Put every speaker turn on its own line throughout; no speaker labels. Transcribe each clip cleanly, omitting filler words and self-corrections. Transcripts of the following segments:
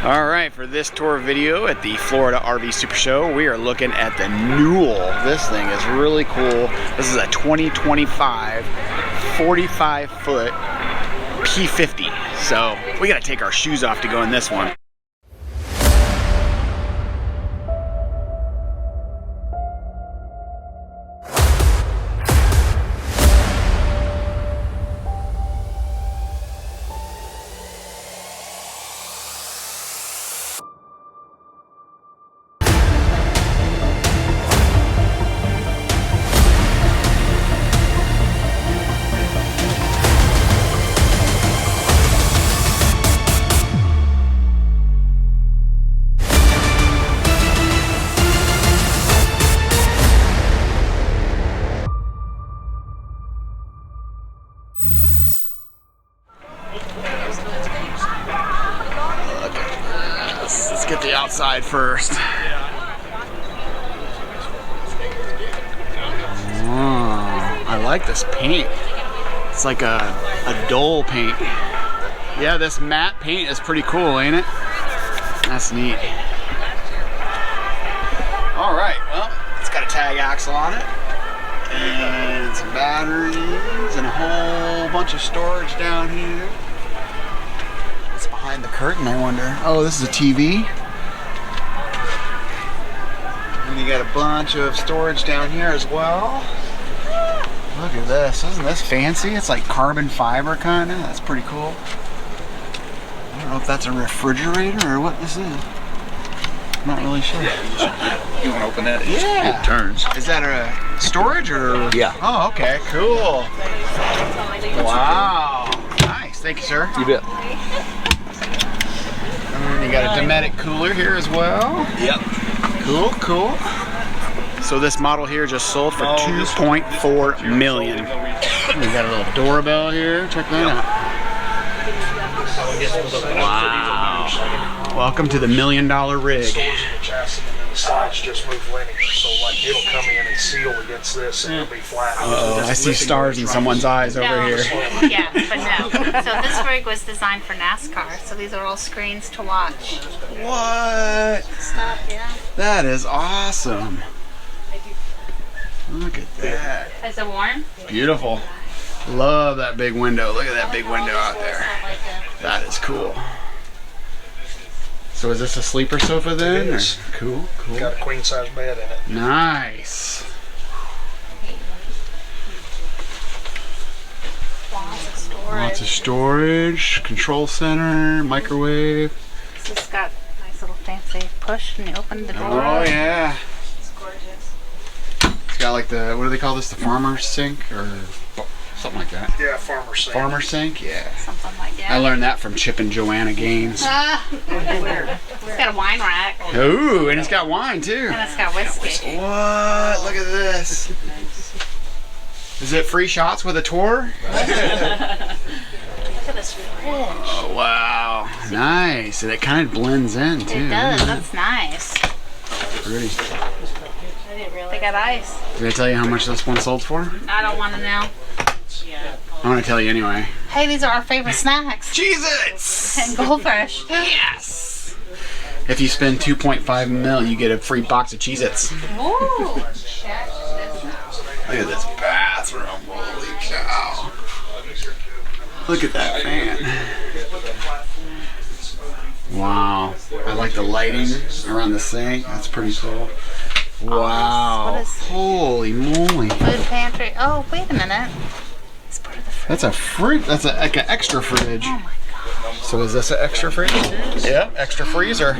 Alright, for this tour video at the Florida RV Super Show, we are looking at the Newell. This thing is really cool. This is a 2025 45-foot P50. So we gotta take our shoes off to go in this one. Let's get the outside first. Oh, I like this paint. It's like a dull paint. Yeah, this matte paint is pretty cool, ain't it? That's neat. All right, well, it's got a tag axle on it, and some batteries, and a whole bunch of storage down here. What's behind the curtain, I wonder? Oh, this is a TV. And you got a bunch of storage down here as well. Look at this. Isn't this fancy? It's like carbon fiber kind of. That's pretty cool. I don't know if that's a refrigerator or what this is. I'm not really sure.
You want to open that?
Yeah.
It turns.
Is that a storage or?
Yeah.
Oh, okay. Cool. Wow. Nice. Thank you, sir.
You bet.
And you got a Dometic cooler here as well.
Yep.
Cool, cool. So this model here just sold for $2.4 million. We got a little doorbell here. Check that out. Wow. Welcome to the $1 million rig.
Sides just move linear, so like it'll come in and seal against this and it'll be flat.
Uh-oh, I see stars in someone's eyes over here.
Yeah, but no. So this rig was designed for NASCAR, so these are all screens to watch.
What?
Stuff, yeah.
That is awesome. Look at that.
Is it warm?
Beautiful. Love that big window. Look at that big window out there. That is cool. So is this a sleeper sofa then?
It is.
Cool, cool.
Got a queen size bed in it.
Nice. Lots of storage, control center, microwave.
This has got a nice little fancy push and you open the door.
Oh yeah.
It's gorgeous.
It's got like the, what do they call this? The farmer's sink or something like that.
Yeah, farmer sink.
Farmer sink, yeah.
Something like that.
I learned that from Chip and Joanna Gaines.
It's got a wine rack.
Ooh, and it's got wine too.
And it's got whiskey.
What? Look at this. Is it free shots with a tour?
Look at this fridge.
Oh, wow. Nice. And it kind of blends in too.
It does. That's nice.
Pretty.
They got ice.
Did I tell you how much this one sold for?
I don't want to know.
I want to tell you anyway.
Hey, these are our favorite snacks.
Cheez-Its!
And goldfish.
Yes! If you spend 2.5 mil, you get a free box of Cheez-Its.
Ooh.
Look at this bathroom. Holy cow. Look at that fan. Wow. I like the lighting around the sink. That's pretty cool. Wow.
What is
Holy moly.
food pantry? Oh, wait a minute. It's part of the fridge.
That's a fridge. That's like an extra fridge.
Oh my god.
So is this an extra fridge? Yep, extra freezer.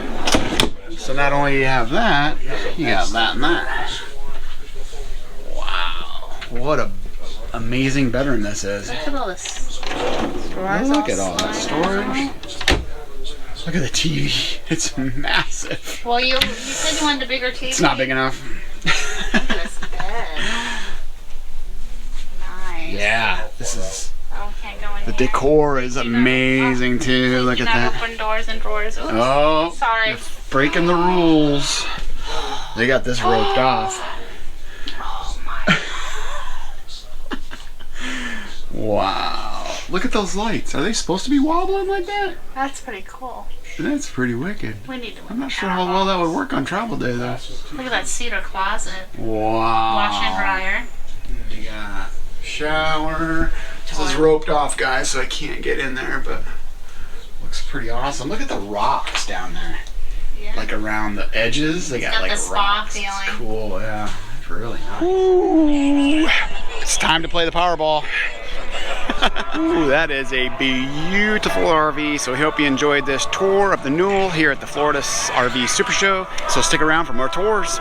So not only do you have that, you got that and that. Wow. What a amazing bedroom this is.
Look at all this storage.
Look at all that storage. Look at the TV. It's massive.
Well, you said you wanted a bigger TV.
It's not big enough.
Look at this bed. Nice.
Yeah, this is.
Oh, can't go in
The
here.
decor is amazing too. Look
You
at
cannot
that.
open doors and drawers. Oops.
Oh,
Sorry.
you're breaking the rules. They got this roped off.
Oh my.
Wow. Look at those lights. Are they supposed to be wobbling like that?
That's pretty cool.
That's pretty wicked.
We need to look
I'm not
at
sure
that.
how well that would work on travel day though.
Look at that cedar closet.
Wow.
Wash and dryer.
You got shower. This is roped off, guys, so I can't get in there, but looks pretty awesome. Look at the rocks down there.
Yeah.
Like around the edges, they got like
the spa
rocks. It's
feeling.
cool, yeah. It's really nice. Ooh, it's time to play the Powerball. Ooh, that is a beautiful RV. So we hope you enjoyed this tour of the Newell here at the Florida RV Super Show. So stick around for more tours.